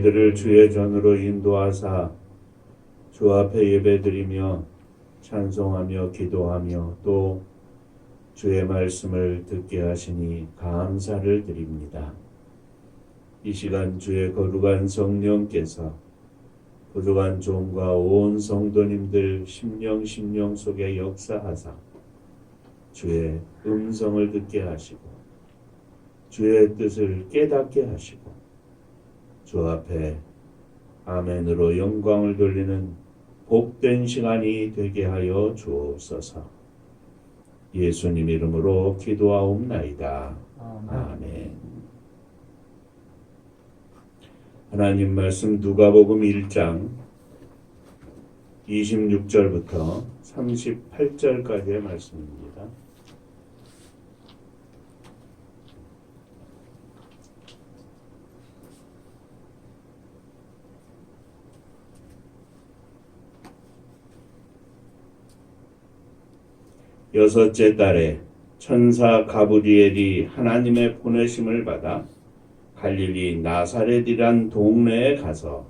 저희들을 주의 전으로 인도하사 주 앞에 예배드리며 찬송하며 기도하며 또 주의 말씀을 듣게 하시니 감사를 드립니다. 이 시간 주의 거룩한 성령께서 부족한 종과 온 성도님들 심령 속에 역사하사 주의 음성을 듣게 하시고 주의 뜻을 깨닫게 하시고 주 앞에 아멘으로 영광을 돌리는 복된 시간이 되게 하여 주옵소서. 예수님 이름으로 기도하옵나이다. 아멘. 하나님 말씀 누가복음 1장 26절부터 38절까지의 말씀입니다. 여섯째 달에 천사 가브리엘이 하나님의 보내심을 받아 갈릴리 나사렛이란 동네에 가서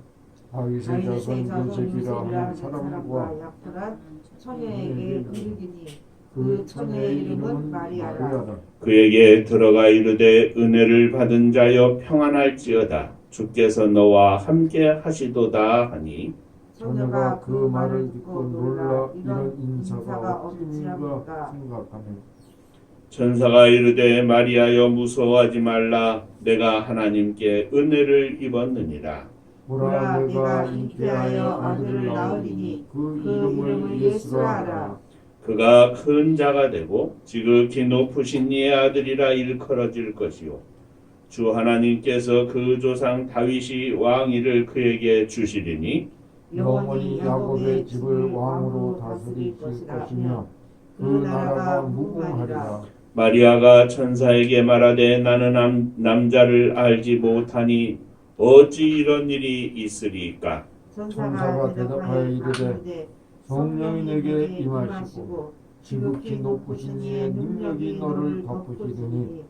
다윗의 자손 요셉이라 하는 사람과 약탈한 처녀에게 이르기니 그 처녀의 이름은 마리아라. 그에게 들어가 이르되 은혜를 받은 자여 평안할지어다 주께서 너와 함께 하시도다 하니 처녀가 그 말을 듣고 놀라 이런 인사가 어찌함인가 생각하며 천사가 이르되 마리아여 무서워하지 말라 내가 하나님께 은혜를 입었느니라. 보라 내가 잉태하여 아들을 낳으리니 그 이름을 예수라 하라. 그가 큰 자가 되고 지극히 높으신 이의 아들이라 일컬어질 것이요 주 하나님께서 그 조상 다윗이 왕위를 그에게 주시리니 영원히 야곱의 집을 왕으로 다스릴 것이며 그 나라가 무궁하리라. 마리아가 천사에게 말하되 나는 남자를 알지 못하니 어찌 이런 일이 있으리까? 천사가 대답하여 이르되 성령이 내게 임하시고 지극히 높으신 이의 능력이 너를 덮으시더니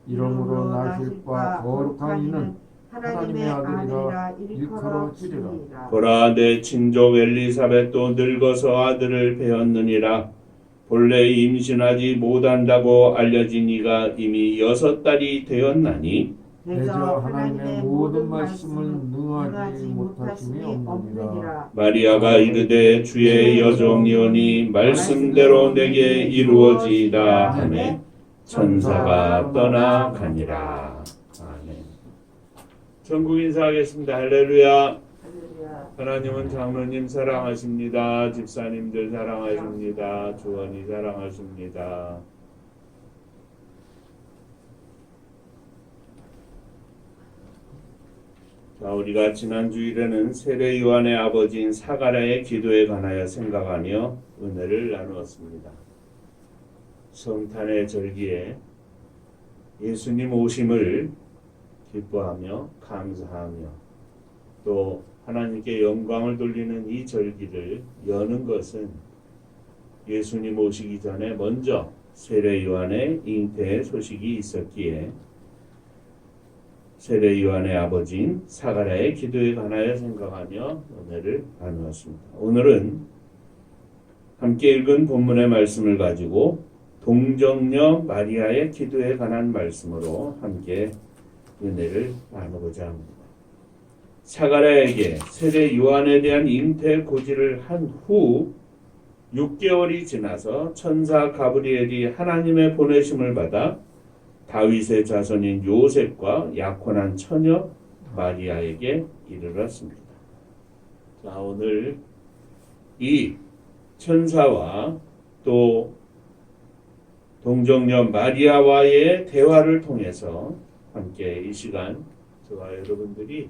이러므로 나실 바 거룩한 이는 하나님의 아들이라 일컬어지리라. 보라 내 친족 엘리사벳도 늙어서 아들을 배었느니라. 본래 임신하지 못한다고 알려진 이가 이미 6달이 되었나니 대저 하나님의 모든 말씀을 능하지 못하심이 없느니라. 마리아가 이르되 주의 여종이오니 말씀대로 내게 이루어지이다 하매 천사가 떠나가니라. 아멘. 전국 인사하겠습니다. 할렐루야. 하나님은 장로님 사랑하십니다. 집사님들 사랑하십니다. 주원이 사랑하십니다. 자, 우리가 지난 주일에는 세례 요한의 아버지인 사가랴의 기도에 관하여 생각하며 은혜를 나누었습니다. 성탄의 절기에 예수님 오심을 기뻐하며 감사하며 또 하나님께 영광을 돌리는 이 절기를 여는 것은 예수님 오시기 전에 먼저 세례 요한의 잉태의 소식이 있었기에 세례 요한의 아버지인 사가랴의 기도에 관하여 생각하며 은혜를 나누었습니다. 오늘은 함께 읽은 본문의 말씀을 가지고 동정녀 마리아의 기도에 관한 말씀으로 함께 은혜를 나누고자 합니다. 사가랴에게 세례 요한에 대한 잉태 고지를 한 후 6개월이 지나서 천사 가브리엘이 하나님의 보내심을 받아 다윗의 자손인 요셉과 약혼한 처녀 마리아에게 이르렀습니다. 자, 오늘 이 천사와 또 동정녀 마리아와의 대화를 통해서 함께 이 시간 저와 여러분들이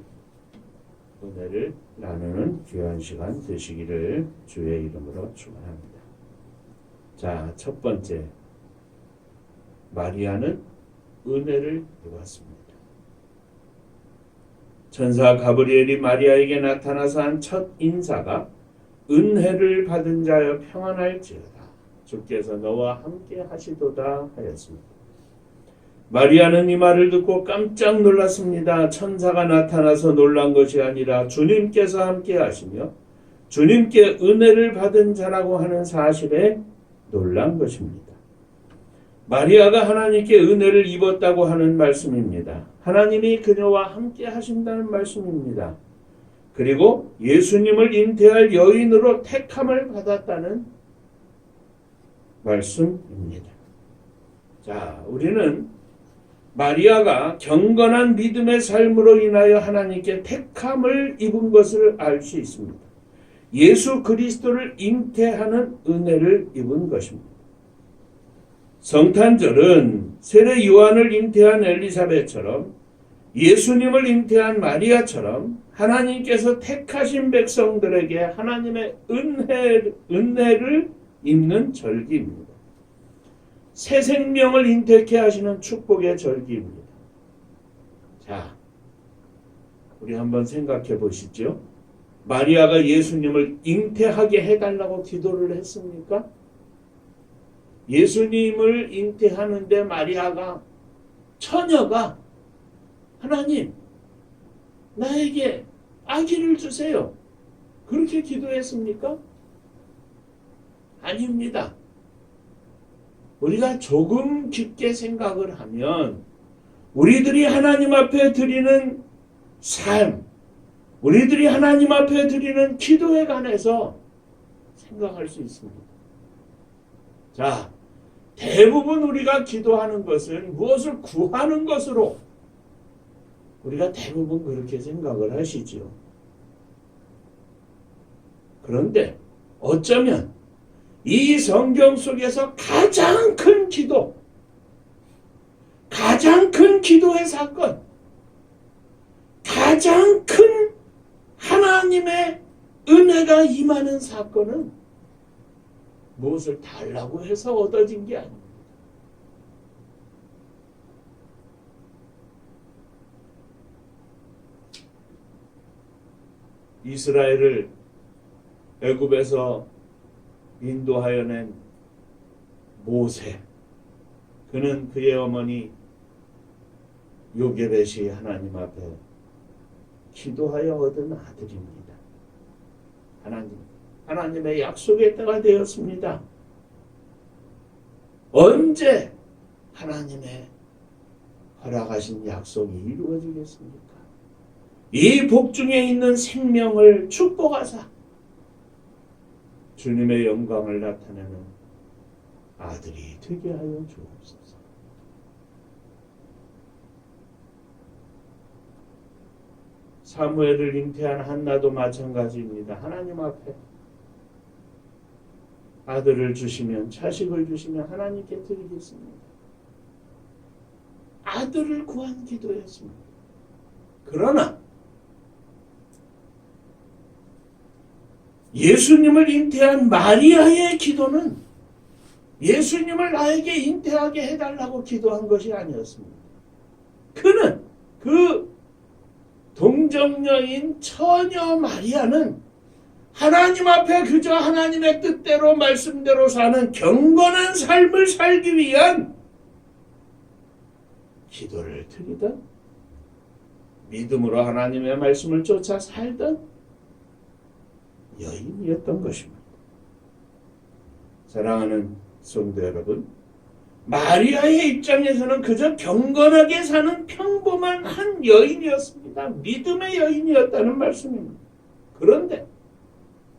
은혜를 나누는 귀한 시간 되시기를 주의 이름으로 축원합니다. 자, 첫 번째, 마리아는 은혜를 입었습니다. 천사 가브리엘이 마리아에게 나타나서 한 첫 인사가 은혜를 받은 자여 평안할지어다 주께서 너와 함께 하시도다 하였습니다. 마리아는 이 말을 듣고 깜짝 놀랐습니다. 천사가 나타나서 놀란 것이 아니라 주님께서 함께 하시며 주님께 은혜를 받은 자라고 하는 사실에 놀란 것입니다. 마리아가 하나님께 은혜를 입었다고 하는 말씀입니다. 하나님이 그녀와 함께 하신다는 말씀입니다. 그리고 예수님을 잉태할 여인으로 택함을 받았다는 말씀입니다. 자, 우리는 마리아가 경건한 믿음의 삶으로 인하여 하나님께 택함을 입은 것을 알 수 있습니다. 예수 그리스도를 잉태하는 은혜를 입은 것입니다. 성탄절은 세례 요한을 잉태한 엘리사벳처럼 예수님을 잉태한 마리아처럼 하나님께서 택하신 백성들에게 하나님의 은혜를 입는 절기입니다. 새 생명을 잉태케 하시는 축복의 절기입니다. 자, 우리 한번 생각해 보시죠. 마리아가 예수님을 잉태하게 해달라고 기도를 했습니까? 예수님을 잉태하는데 마리아가, 처녀가 하나님, 나에게 아기를 주세요, 그렇게 기도했습니까? 아닙니다. 우리가 조금 깊게 생각을 하면 우리들이 하나님 앞에 드리는 삶, 우리들이 하나님 앞에 드리는 기도에 관해서 생각할 수 있습니다. 자, 대부분 우리가 기도하는 것은 무엇을 구하는 것으로 우리가 대부분 그렇게 생각을 하시죠. 그런데 어쩌면 이 성경 속에서 가장 큰 기도, 가장 큰 기도의 사건, 가장 큰 하나님의 은혜가 임하는 사건은 무엇을 달라고 해서 얻어진 게 아닙니다. 이스라엘을 애굽에서 인도하여 낸 모세, 그는 그의 어머니 요게벳이 하나님 앞에 기도하여 얻은 아들입니다. 하나님의 약속의 때가 되었습니다. 언제 하나님의 허락하신 약속이 이루어지겠습니까? 이 복중에 있는 생명을 축복하사 주님의 영광을 나타내는 아들이 되게 하여 주옵소서. 사무엘을 잉태한 한나도 마찬가지입니다. 하나님 앞에 아들을 주시면, 자식을 주시면 하나님께 드리겠습니다. 아들을 구한 기도였습니다. 그러나 예수님을 잉태한 마리아의 기도는 예수님을 나에게 잉태하게 해달라고 기도한 것이 아니었습니다. 그는, 그 동정녀인 처녀 마리아는 하나님 앞에 그저 하나님의 뜻대로 말씀대로 사는 경건한 삶을 살기 위한 기도를 드리던, 믿음으로 하나님의 말씀을 쫓아 살던 여인이었던 것입니다. 사랑하는 성도 여러분, 마리아의 입장에서는 그저 경건하게 사는 평범한 한 여인이었습니다. 믿음의 여인이었다는 말씀입니다. 그런데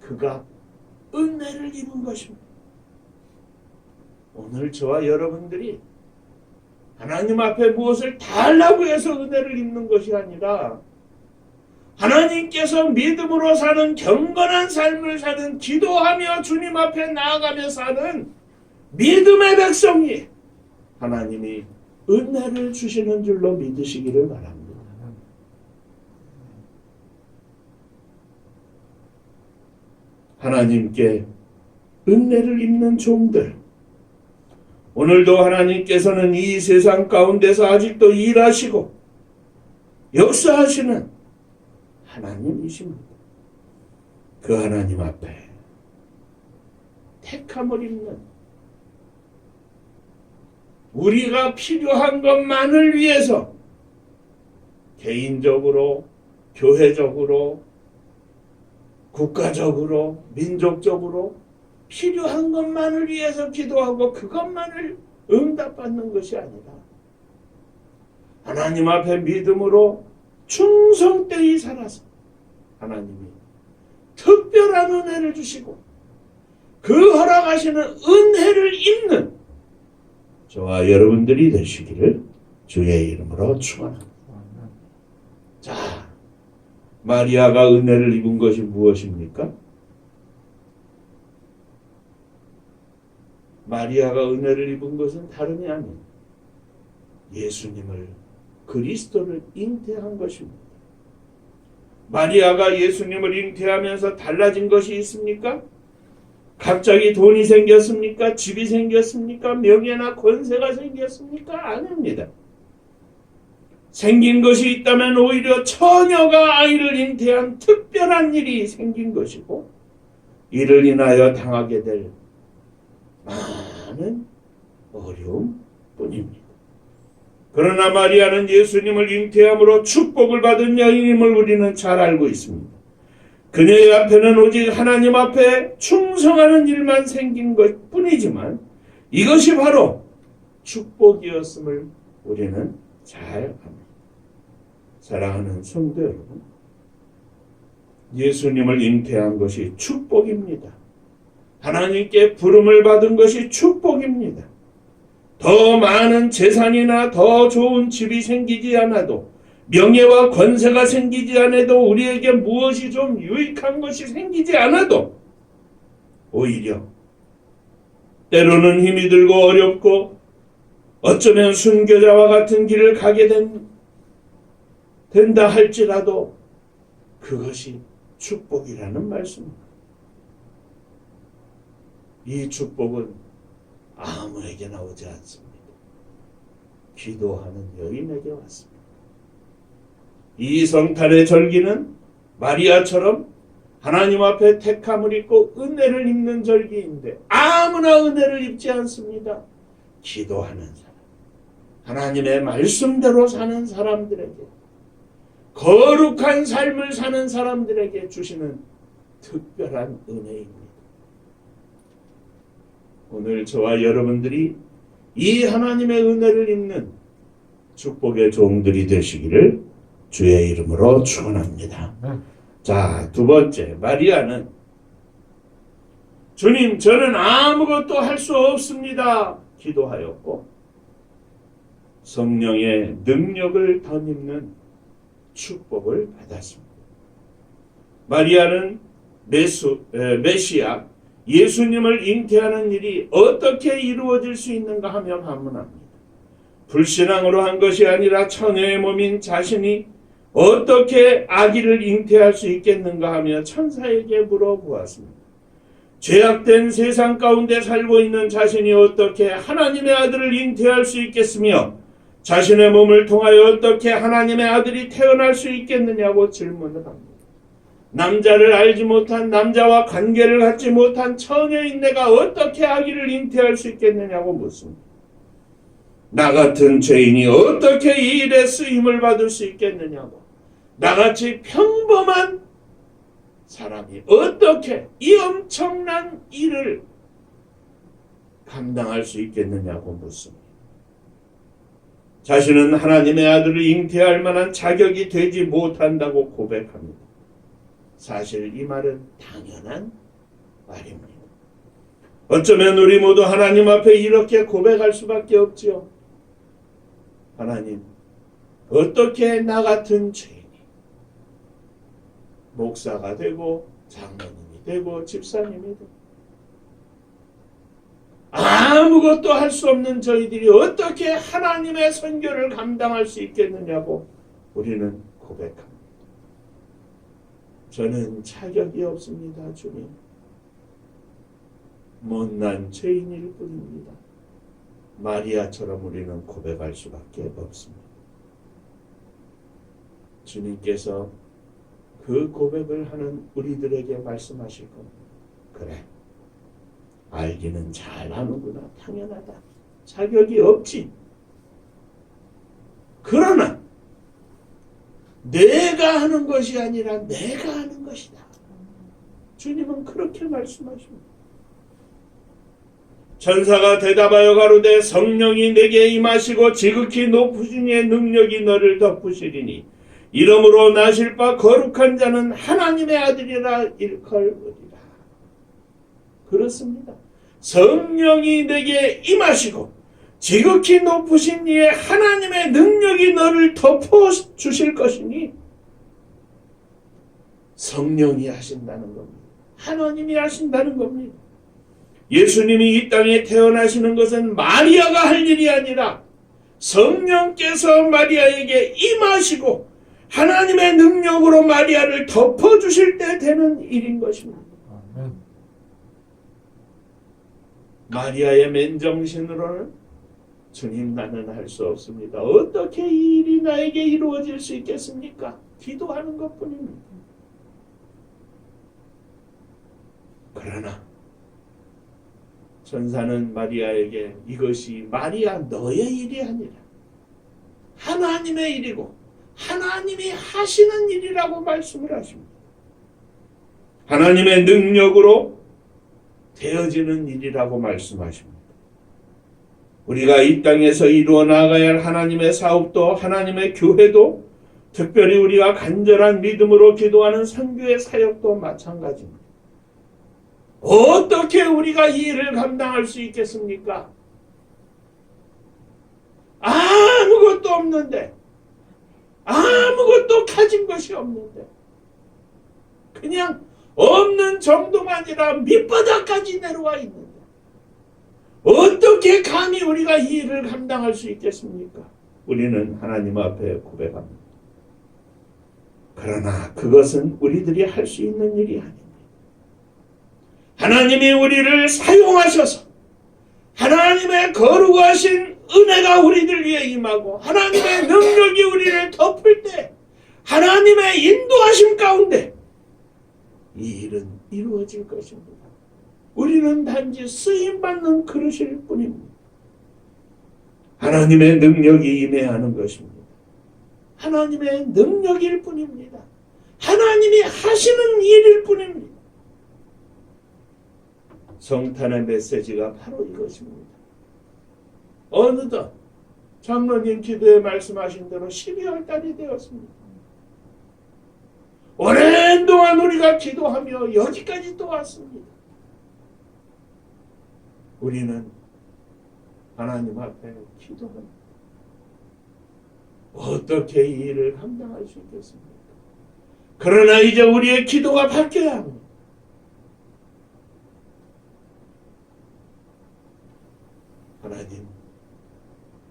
그가 은혜를 입은 것입니다. 오늘 저와 여러분들이 하나님 앞에 무엇을 달라고 해서 은혜를 입는 것이 아니라 하나님께서 믿음으로 사는 경건한 삶을 사는, 기도하며 주님 앞에 나아가며 사는 믿음의 백성이 하나님이 은혜를 주시는 줄로 믿으시기를 바랍니다. 하나님께 은혜를 입는 종들, 오늘도 하나님께서는 이 세상 가운데서 아직도 일하시고 역사하시는 하나님이십니다. 그 하나님 앞에 택함을 입는 우리가 필요한 것만을 위해서 개인적으로, 교회적으로, 국가적으로, 민족적으로 필요한 것만을 위해서 기도하고 그것만을 응답받는 것이 아니라 하나님 앞에 믿음으로 충성되이 살아서 하나님이 특별한 은혜를 주시고 그 허락하시는 은혜를 입는 저와 여러분들이 되시기를 주의 이름으로 축원합니다. 자, 마리아가 은혜를 입은 것이 무엇입니까? 마리아가 은혜를 입은 것은 다름이 아닌 예수님을, 그리스도를 잉태한 것입니다. 마리아가 예수님을 잉태하면서 달라진 것이 있습니까? 갑자기 돈이 생겼습니까? 집이 생겼습니까? 명예나 권세가 생겼습니까? 아닙니다. 생긴 것이 있다면 오히려 처녀가 아이를 잉태한 특별한 일이 생긴 것이고 이를 인하여 당하게 될 많은 어려움 뿐입니다. 그러나 마리아는 예수님을 잉태함으로 축복을 받은 여인임을 우리는 잘 알고 있습니다. 그녀의 앞에는 오직 하나님 앞에 충성하는 일만 생긴 것 뿐이지만 이것이 바로 축복이었음을 우리는 잘 압니다. 사랑하는 성도 여러분, 예수님을 잉태한 것이 축복입니다. 하나님께 부름을 받은 것이 축복입니다. 더 많은 재산이나 더 좋은 집이 생기지 않아도 명예와 권세가 생기지 않아도 우리에게 무엇이 좀 유익한 것이 생기지 않아도 오히려 때로는 힘이 들고 어렵고 어쩌면 순교자와 같은 길을 가게 된다 할지라도 그것이 축복이라는 말씀입니다. 이 축복은 아무에게나 오지 않습니다. 기도하는 여인에게 왔습니다. 이 성탄의 절기는 마리아처럼 하나님 앞에 택함을 입고 은혜를 입는 절기인데 아무나 은혜를 입지 않습니다. 기도하는 사람, 하나님의 말씀대로 사는 사람들에게, 거룩한 삶을 사는 사람들에게 주시는 특별한 은혜입니다. 오늘 저와 여러분들이 이 하나님의 은혜를 입는 축복의 종들이 되시기를 주의 이름으로 축원합니다. 자, 두 번째, 마리아는 주님, 저는 아무것도 할 수 없습니다 기도하였고 성령의 능력을 덧입는 축복을 받았습니다. 마리아는 메시아 예수님을 잉태하는 일이 어떻게 이루어질 수 있는가 하며 반문합니다. 불신앙으로 한 것이 아니라 처녀의 몸인 자신이 어떻게 아기를 잉태할 수 있겠는가 하며 천사에게 물어보았습니다. 죄악된 세상 가운데 살고 있는 자신이 어떻게 하나님의 아들을 잉태할 수 있겠으며 자신의 몸을 통하여 어떻게 하나님의 아들이 태어날 수 있겠느냐고 질문을 합니다. 남자를 알지 못한, 남자와 관계를 갖지 못한 처녀인 내가 어떻게 아기를 잉태할 수 있겠느냐고 묻습니다. 나 같은 죄인이 어떻게 이 일에 쓰임을 받을 수 있겠느냐고, 나같이 평범한 사람이 어떻게 이 엄청난 일을 감당할 수 있겠느냐고 묻습니다. 자신은 하나님의 아들을 잉태할 만한 자격이 되지 못한다고 고백합니다. 사실 이 말은 당연한 말입니다. 어쩌면 우리 모두 하나님 앞에 이렇게 고백할 수밖에 없지요. 하나님, 어떻게 나 같은 죄인이 목사가 되고 장로님이 되고 집사님이 되고 아무것도 할 수 없는 저희들이 어떻게 하나님의 선교를 감당할 수 있겠느냐고 우리는 고백합니다. 저는 자격이 없습니다, 주님. 못난 죄인일 뿐입니다. 마리아처럼 우리는 고백할 수밖에 없습니다. 주님께서 그 고백을 하는 우리들에게 말씀하실 겁니다. 그래, 알기는 잘 아는구나. 당연하다. 자격이 없지. 그러나 내가 하는 것이 아니라 내가 하는 것이다. 주님은 그렇게 말씀하십니다. 천사가 대답하여 가로되 성령이 내게 임하시고 지극히 높으신 이의 능력이 너를 덮으시리니 이러므로 나실 바 거룩한 자는 하나님의 아들이라 일컬으리라. 그렇습니다. 성령이 내게 임하시고 지극히 높으신 이의 하나님의 능력이 너를 덮어주실 것이니 성령이 하신다는 겁니다. 하나님이 하신다는 겁니다. 예수님이 이 땅에 태어나시는 것은 마리아가 할 일이 아니라 성령께서 마리아에게 임하시고 하나님의 능력으로 마리아를 덮어주실 때 되는 일인 것입니다. 아멘. 마리아의 맨정신으로는 주님 나는 할 수 없습니다. 어떻게 이 일이 나에게 이루어질 수 있겠습니까? 기도하는 것뿐입니다. 그러나 천사는 마리아에게 이것이 마리아 너의 일이 아니라 하나님의 일이고 하나님이 하시는 일이라고 말씀을 하십니다. 하나님의 능력으로 되어지는 일이라고 말씀하십니다. 우리가 이 땅에서 이루어 나가야 할 하나님의 사업도 하나님의 교회도 특별히 우리가 간절한 믿음으로 기도하는 선교의 사역도 마찬가지입니다. 어떻게 우리가 이 일을 감당할 수 있겠습니까? 아무것도 없는데, 아무것도 가진 것이 없는데, 그냥 없는 정도가 아니라 밑바닥까지 내려와 있는데, 어떻게 감히 우리가 이 일을 감당할 수 있겠습니까? 우리는 하나님 앞에 고백합니다. 그러나 그것은 우리들이 할 수 있는 일이 아닙니다. 하나님이 우리를 사용하셔서 하나님의 거룩하신 은혜가 우리들 위해 임하고 하나님의 능력이 우리를 덮을 때 하나님의 인도하심 가운데 이 일은 이루어질 것입니다. 우리는 단지 쓰임받는 그릇일 뿐입니다. 하나님의 능력이 임해야 하는 것입니다. 하나님의 능력일 뿐입니다. 하나님이 하시는 일일 뿐입니다. 성탄의 메시지가 바로 이것입니다. 어느덧 장로님 기도에 말씀하신 대로 12월 달이 되었습니다. 오랜 동안 우리가 기도하며 여기까지 또 왔습니다. 우리는 하나님 앞에 기도합니다. 어떻게 이 일을 감당할 수 있겠습니까? 그러나 이제 우리의 기도가 바뀌어야 합니다. 하나님,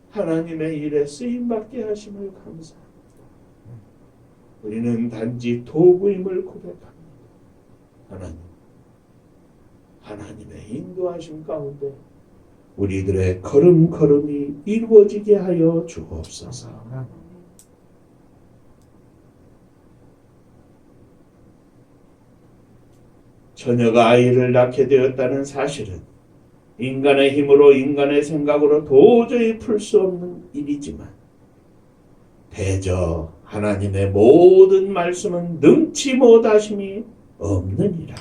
하나님의 일에 쓰임받게 하심을 감사합니다. 우리는 단지 도구임을 고백합니다. 하나님, 하나님의 인도하심 가운데 우리들의 걸음걸음이 이루어지게 하여 주옵소서. 처녀가 아이를 낳게 되었다는 사실은 인간의 힘으로 인간의 생각으로 도저히 풀 수 없는 일이지만 대저 하나님의 모든 말씀은 능치 못하심이 없느니라.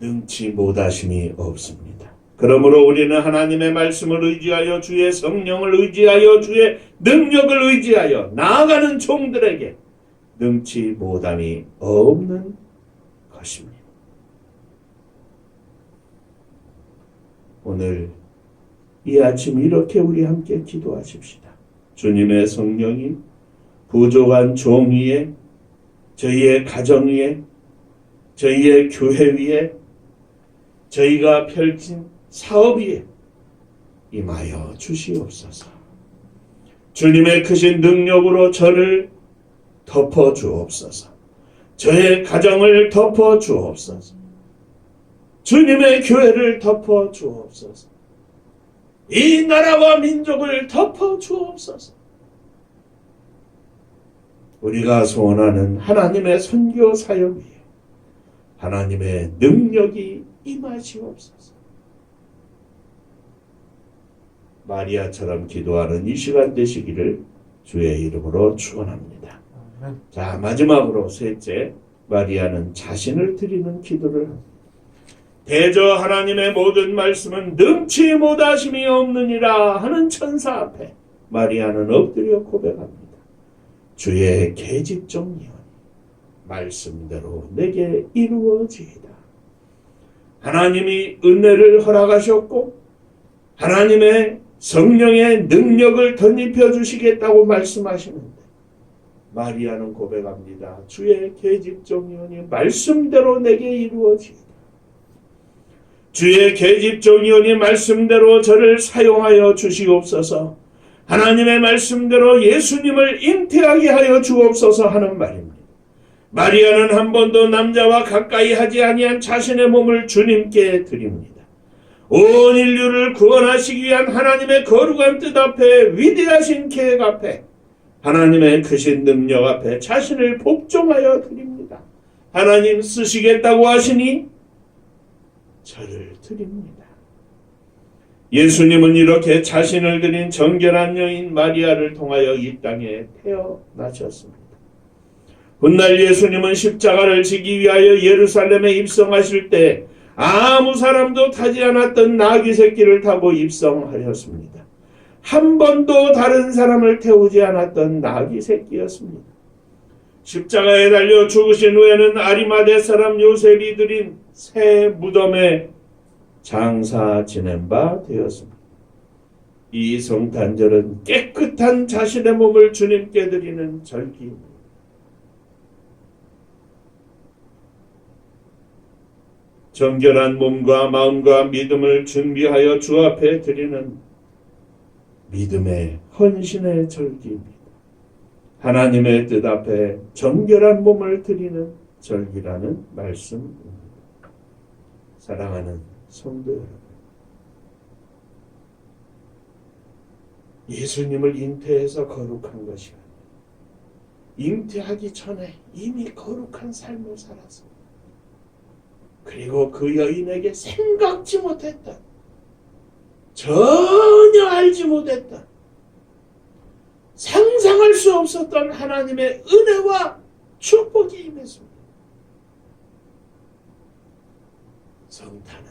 능치 못하심이 없습니다. 그러므로 우리는 하나님의 말씀을 의지하여 주의 성령을 의지하여 주의 능력을 의지하여 나아가는 종들에게 능치 못함이 없는 것입니다. 오늘 이 아침 이렇게 우리 함께 기도하십시다. 주님의 성령이 부족한 종 위에, 저희의 가정 위에, 저희의 교회 위에, 저희가 펼친 사업 위에 임하여 주시옵소서. 주님의 크신 능력으로 저를 덮어 주옵소서. 저의 가정을 덮어 주옵소서. 주님의 교회를 덮어 주옵소서. 이 나라와 민족을 덮어 주옵소서. 우리가 소원하는 하나님의 선교 사역 위에 하나님의 능력이 임하시옵소서. 마리아처럼 기도하는 이 시간 되시기를 주의 이름으로 축원합니다. 아멘. 자, 마지막으로 셋째, 마리아는 자신을 드리는 기도를 합니다. 대저 하나님의 모든 말씀은 능치 못하심이 없느니라 하는 천사 앞에 마리아는 엎드려 고백합니다. 주의 계집종이여 말씀대로 내게 이루어지이다. 하나님이 은혜를 허락하셨고 하나님의 성령의 능력을 덧입혀 주시겠다고 말씀하시는데 마리아는 고백합니다. 주의 계집종이오니 말씀대로 내게 이루어지이다. 주의 계집종이오니 말씀대로 저를 사용하여 주시옵소서. 하나님의 말씀대로 예수님을 잉태하게 하여 주옵소서 하는 말입니다. 마리아는 한 번도 남자와 가까이 하지 아니한 자신의 몸을 주님께 드립니다. 온 인류를 구원하시기 위한 하나님의 거룩한 뜻 앞에, 위대하신 계획 앞에, 하나님의 크신 능력 앞에 자신을 복종하여 드립니다. 하나님 쓰시겠다고 하시니 저를 드립니다. 예수님은 이렇게 자신을 드린 정결한 여인 마리아를 통하여 이 땅에 태어나셨습니다. 훗날 예수님은 십자가를 지기 위하여 예루살렘에 입성하실 때 아무 사람도 타지 않았던 나귀 새끼를 타고 입성하였습니다. 한 번도 다른 사람을 태우지 않았던 나귀 새끼였습니다. 십자가에 달려 죽으신 후에는 아리마대 사람 요셉이 드린 새 무덤에 장사 지낸 바 되었습니다. 이 성탄절은 깨끗한 자신의 몸을 주님께 드리는 절기입니다. 정결한 몸과 마음과 믿음을 준비하여 주 앞에 드리는 믿음의 헌신의 절기입니다. 하나님의 뜻 앞에 정결한 몸을 드리는 절기라는 말씀입니다. 사랑하는 성도 여러분, 예수님을 잉태해서 거룩한 것이 아니라 잉태하기 전에 이미 거룩한 삶을 살았습니다. 그리고 그 여인에게 생각지 못했던, 전혀 알지 못했던, 상상할 수 없었던 하나님의 은혜와 축복이 임했습니다. 성탄은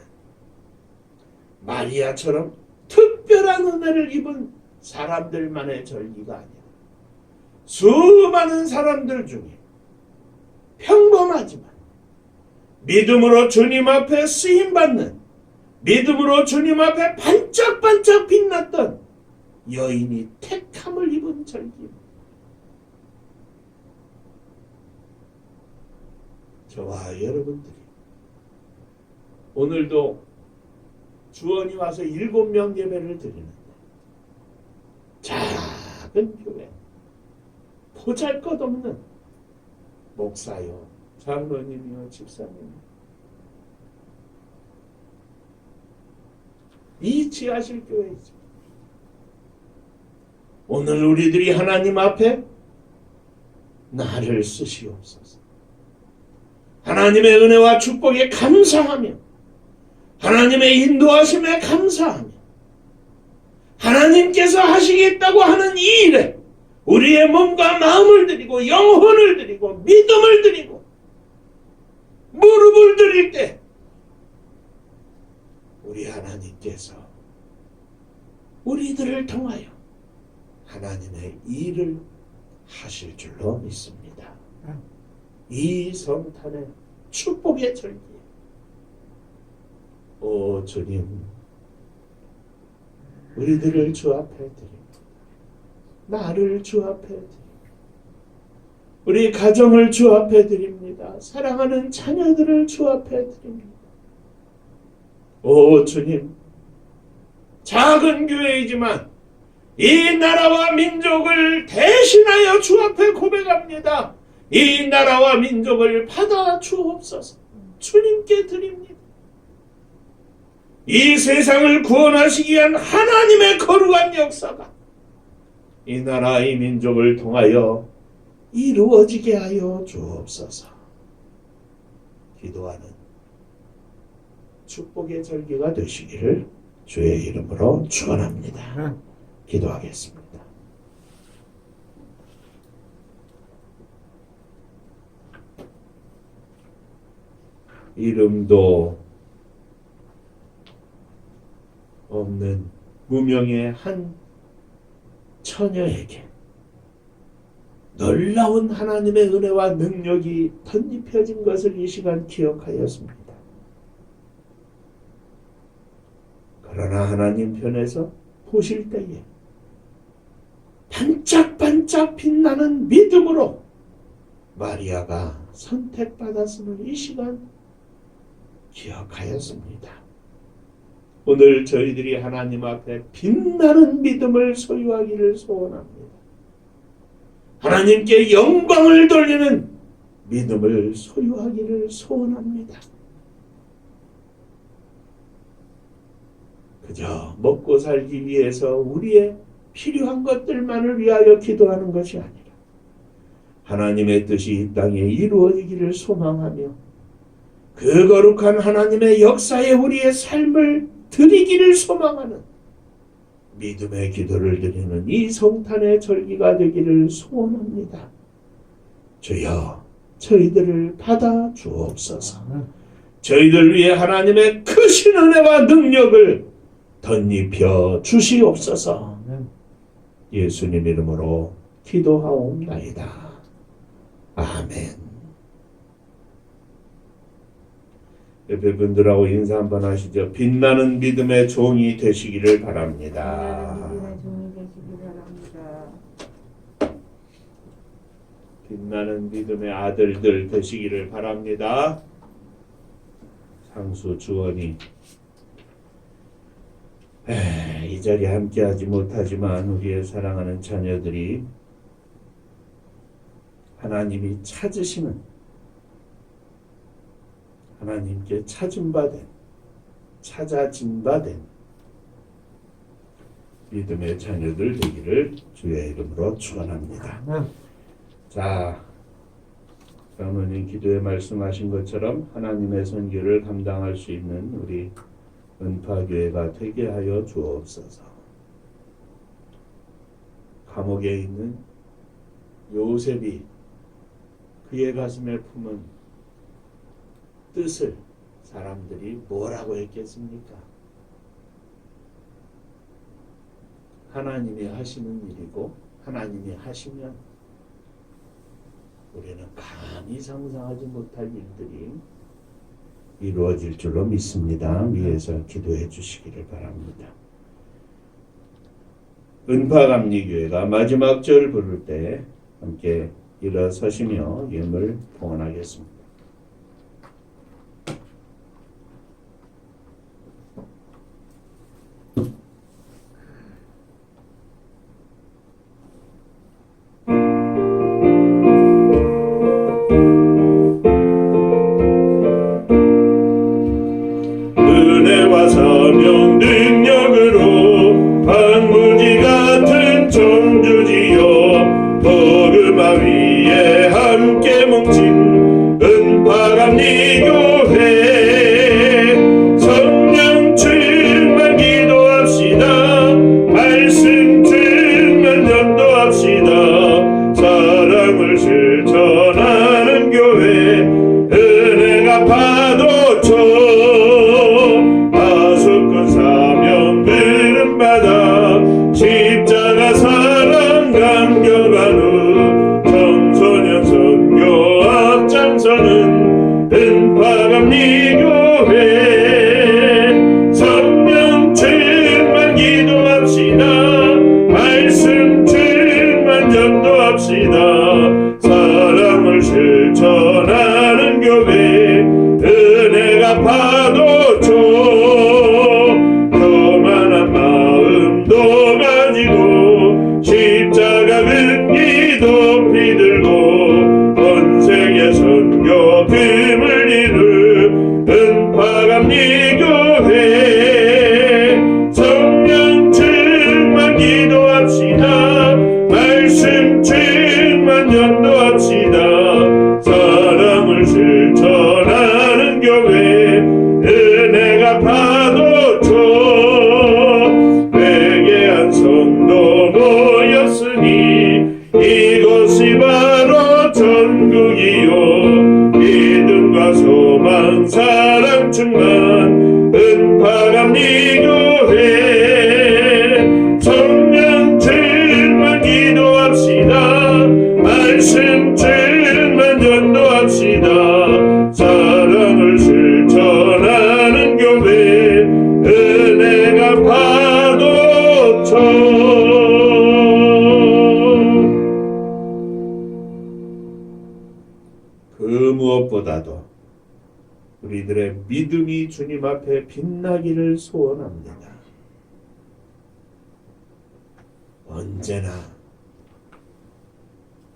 마리아처럼 특별한 은혜를 입은 사람들만의 절기가 아니라 수많은 사람들 중에 평범하지만 믿음으로 주님 앞에 쓰임받는, 믿음으로 주님 앞에 반짝반짝 빛났던 여인이 택함을 입은 절기입니다. 저와 여러분들이 오늘도 주원이 와서 7명 예배를 드리는데 작은 교회, 보잘것없는 목사요, 장로님이요, 집사님, 이치하실 교회이죠. 오늘 우리들이 하나님 앞에 나를 쓰시옵소서. 하나님의 은혜와 축복에 감사하며 하나님의 인도하심에 감사하며 하나님께서 하시겠다고 하는 이 일에 우리의 몸과 마음을 드리고 영혼을 드리고 믿음을 드리고 무릎을 드릴 때 우리 하나님께서 우리들을 통하여 하나님의 일을 하실 줄로 믿습니다. 이 성탄의 축복의 절기, 오 주님, 우리들을 주 앞에 드립니다. 나를 주 앞에 드립니다. 우리 가정을 주 앞에 드립니다. 사랑하는 자녀들을 주 앞에 드립니다. 오 주님, 작은 교회이지만 이 나라와 민족을 대신하여 주 앞에 고백합니다. 이 나라와 민족을 받아 주옵소서. 주님께 드립니다. 이 세상을 구원하시기 위한 하나님의 거룩한 역사가 이 나라, 이 민족을 통하여 이루어지게 하여 주옵소서. 기도하는 축복의 절기가 되시기를 주의 이름으로 축원합니다. 기도하겠습니다. 이름도 없는 무명의 한 처녀에게 놀라운 하나님의 은혜와 능력이 덧입혀진 것을 이 시간 기억하였습니다. 그러나 하나님 편에서 보실 때에 반짝반짝 빛나는 믿음으로 마리아가 선택받았음을 이 시간 기억하였습니다. 오늘 저희들이 하나님 앞에 빛나는 믿음을 소유하기를 소원합니다. 하나님께 영광을 돌리는 믿음을 소유하기를 소원합니다. 그저 먹고 살기 위해서 우리의 필요한 것들만을 위하여 기도하는 것이 아니라 하나님의 뜻이 이 땅에 이루어지기를 소망하며 그 거룩한 하나님의 역사에 우리의 삶을 드리기를 소망하는 믿음의 기도를 드리는 이 성탄의 절기가 되기를 소원합니다. 주여, 저희들을 받아 주옵소서. 저희들 위해 하나님의 크신 은혜와 능력을 덧입혀 주시옵소서. 예수님 이름으로 기도하옵나이다. 아멘. 옆에 분들하고 인사 한번 하시죠. 빛나는 믿음의 종이 되시기를 바랍니다. 빛나는 믿음의 아들들 되시기를 바랍니다. 상수 주원이 이 자리에 함께하지 못하지만 우리의 사랑하는 자녀들이 하나님이 찾으시는 하나님께 찾은 바 된, 찾아진 바 된 믿음의 자녀들 되기를 주의 이름으로 축원합니다. 자, 사모님 기도에 말씀하신 것처럼 하나님의 선교를 감당할 수 있는 우리 은파교회가 되게 하여 주옵소서. 감옥에 있는 요셉이 그의 가슴에 품은 뜻을 사람들이 뭐라고 했겠습니까? 하나님이 하시는 일이고 하나님이 하시면 우리는 감히 상상하지 못할 일들이 이루어질 줄로 믿습니다. 위에서 기도해 주시기를 바랍니다. 은파감리교회가 마지막 절 부를 때 함께 일어서시며 예물 봉헌하겠습니다. 은혜와 사명 능력으로 방무지 같은 청주지여 복음화 위에 함께 뭉친 은파감리교회 성령 충만 기도합시다. 말씀 충만 전도합시다. 사랑을 실천하는 교회 은혜가 파도쳐 십자가 사랑 감격한 후 청소년 선교 앞장서는 은파감리교회 성령 충만 기도합시다. 말씀 충만 전도합시다. 사랑을 실천하는 교회 은혜가 파도쳐 교만한 마음도 가지고 우리들의 믿음이 주님 앞에 빛나기를 소원합니다. 언제나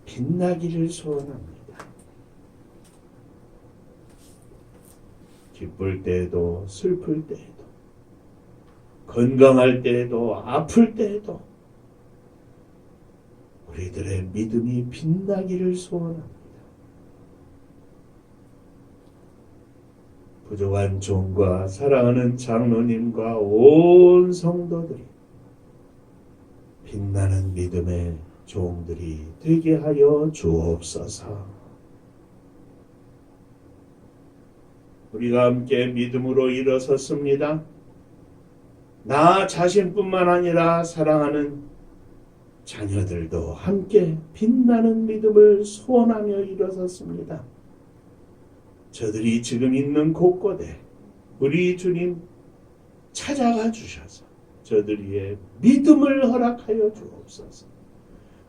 빛나기를 소원합니다. 기쁠 때에도 슬플 때에도 건강할 때에도 아플 때에도 우리들의 믿음이 빛나기를 소원합니다. 부족한 종과 사랑하는 장로님과 온 성도들이 빛나는 믿음의 종들이 되게 하여 주옵소서. 우리가 함께 믿음으로 일어섰습니다. 나 자신뿐만 아니라 사랑하는 자녀들도 함께 빛나는 믿음을 소원하며 일어섰습니다. 저들이 지금 있는 곳곳에 우리 주님 찾아가 주셔서 저들의 믿음을 허락하여 주옵소서.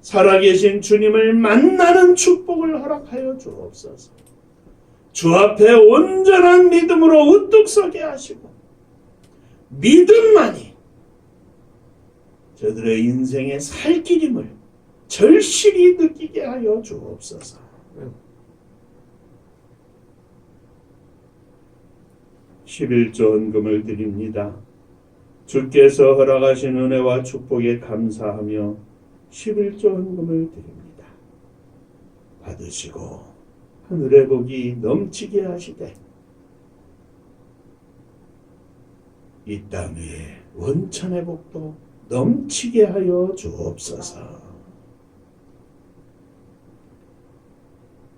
살아계신 주님을 만나는 축복을 허락하여 주옵소서. 주 앞에 온전한 믿음으로 우뚝 서게 하시고 믿음만이 저들의 인생의 살길임을 절실히 느끼게 하여 주옵소서. 11조 헌금을 드립니다. 주께서 허락하신 은혜와 축복에 감사하며 11조 헌금을 드립니다. 받으시고 하늘의 복이 넘치게 하시되 이 땅 위에 원천의 복도 넘치게 하여 주옵소서.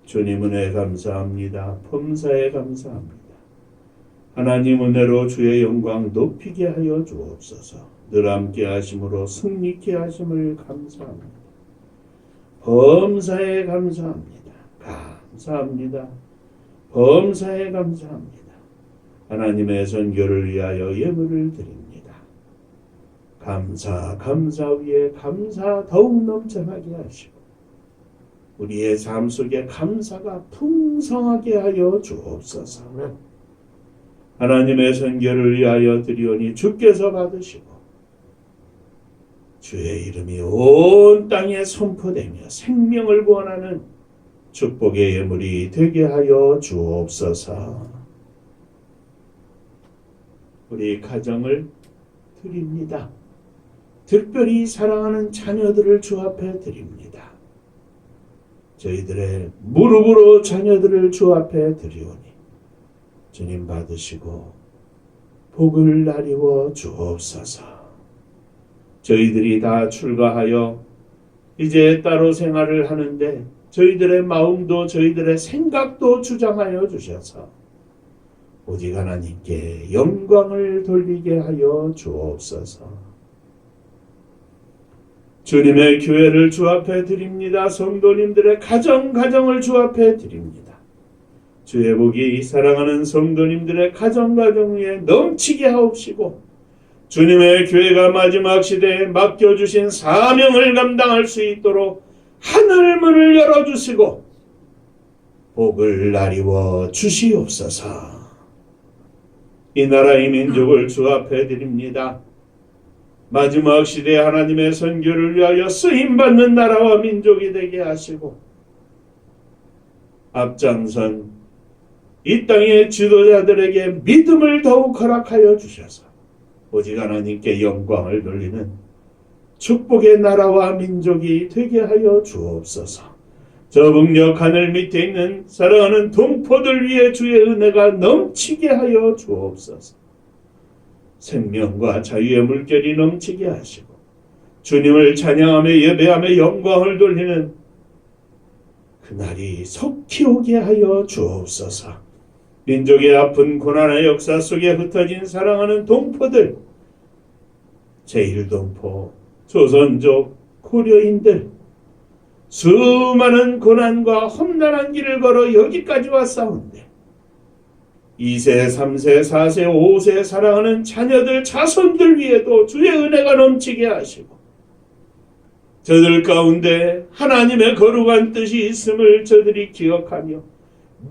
주님 은혜 감사합니다. 범사에 감사합니다. 하나님 은혜로 주의 영광 높이게 하여 주옵소서. 늘 함께 하심으로 승리케 하심을 감사합니다. 범사에 감사합니다. 감사합니다. 범사에 감사합니다. 하나님의 선교를 위하여 예물을 드립니다. 감사 위에 감사 더욱 넘쳐나게 하시고 우리의 삶 속에 감사가 풍성하게 하여 주옵소서. 하나님의 선교를 위하여 드리오니 주께서 받으시고 주의 이름이 온 땅에 선포되며 생명을 구원하는 축복의 예물이 되게 하여 주옵소서. 우리 가정을 드립니다. 특별히 사랑하는 자녀들을 주 앞에 드립니다. 저희들의 무릎으로 자녀들을 주 앞에 드리오니 주님 받으시고 복을 나리워 주옵소서. 저희들이 다 출가하여 이제 따로 생활을 하는데 저희들의 마음도 저희들의 생각도 주장하여 주셔서 오직 하나님께 영광을 돌리게 하여 주옵소서. 주님의 교회를 주 앞에 드립니다. 성도님들의 가정을 주 앞에 드립니다. 주의 복이 사랑하는 성도님들의 가정 위에 넘치게 하옵시고 주님의 교회가 마지막 시대에 맡겨주신 사명을 감당할 수 있도록 하늘문을 열어주시고 복을 나리워 주시옵소서. 이 나라 이 민족을 주 앞에 드립니다. 마지막 시대에 하나님의 선교를 위하여 쓰임받는 나라와 민족이 되게 하시고 앞장선 이 땅의 지도자들에게 믿음을 더욱 허락하여 주셔서 오직 하나님께 영광을 돌리는 축복의 나라와 민족이 되게 하여 주옵소서. 저 북녘 하늘 밑에 있는 사랑하는 동포들 위해 주의 은혜가 넘치게 하여 주옵소서. 생명과 자유의 물결이 넘치게 하시고 주님을 찬양하며 예배하며 영광을 돌리는 그날이 속히 오게 하여 주옵소서. 민족의 아픈 고난의 역사 속에 흩어진 사랑하는 동포들, 제1동포, 조선족, 고려인들 수많은 고난과 험난한 길을 걸어 여기까지 왔사온데 2세, 3세, 4세, 5세 사랑하는 자녀들, 자손들 위에도 주의 은혜가 넘치게 하시고 저들 가운데 하나님의 거룩한 뜻이 있음을 저들이 기억하며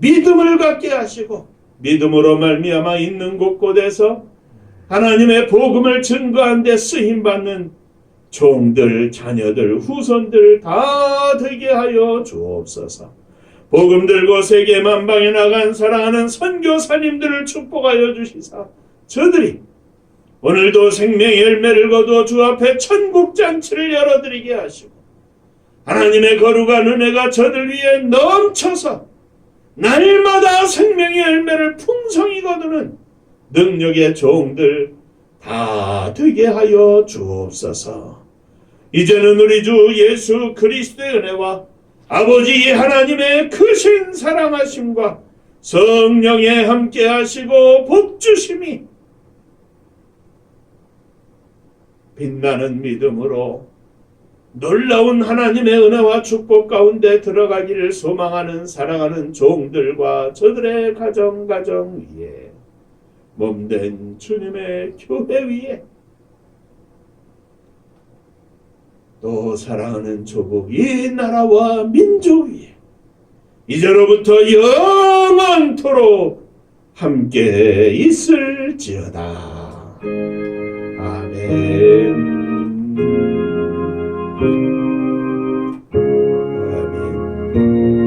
믿음을 갖게 하시고 믿음으로 말미암아 있는 곳곳에서 하나님의 복음을 증거한 데 쓰임받는 종들, 자녀들, 후손들 다 되게 하여 주옵소서. 복음 들고 세계 만방에 나간 사랑하는 선교사님들을 축복하여 주시사 저들이 오늘도 생명의 열매를 거두어 주 앞에 천국잔치를 열어드리게 하시고 하나님의 거룩한 은혜가 저들 위에 넘쳐서 날마다 생명의 열매를 풍성히 거두는 능력의 종들 다 되게 하여 주옵소서. 이제는 우리 주 예수 그리스도의 은혜와 아버지 하나님의 크신 사랑하심과 성령의 함께 하시고 복주심이 빛나는 믿음으로 놀라운 하나님의 은혜와 축복 가운데 들어가기를 소망하는 사랑하는 종들과 저들의 가정 위에 몸된 주님의 교회 위에 또 사랑하는 조국 이 나라와 민족 위에 이제로부터 영원토록 함께 있을지어다. 아멘. 아멘.